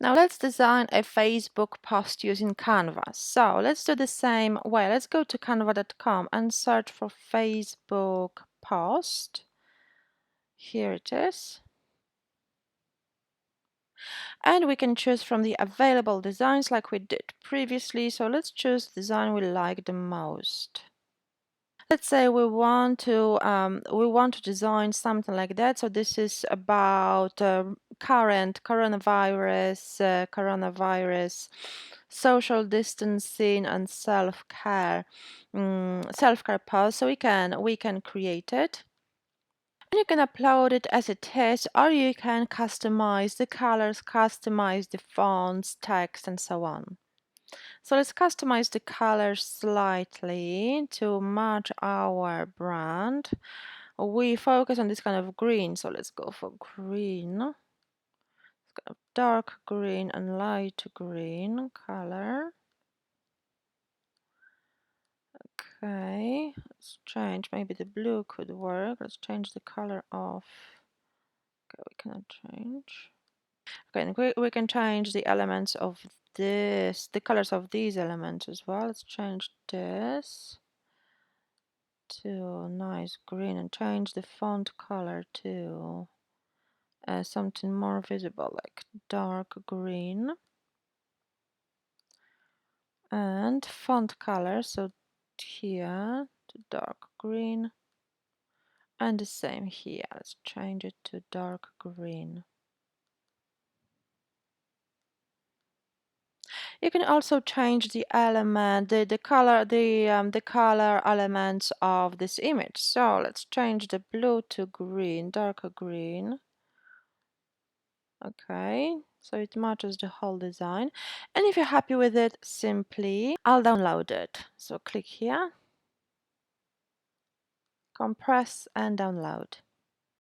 Now let's design a Facebook post using Canva. So let's do the same way. Let's go to canva.com and search for Facebook post. Here it is. And we can choose from the available designs like we did previously. So let's choose the design we like the most. Let's say we want to design something like that. So this is about current coronavirus, social distancing, and self-care, self-care post. So we can create it. And you can upload it as it is, or you can customize the colors, customize the fonts, text, and so on. So let's customize the colors slightly to match our brand. We focus on this kind of green, so let's go for green. It's kind of dark green and light green color. Okay, let's change, maybe the blue could work. Let's change the color of, okay, we cannot change. Okay, and we can change the elements of this, the colors of these elements as well. Let's change this to nice green and change the font color to something more visible, like dark green. And font color, so here to dark green, and the same here. Let's change it to dark green. You can also change the element, the color elements of this image. So let's change the blue to green, darker green. Okay, so it matches the whole design. And if you're happy with it, simply I'll download it. So click here, compress and download.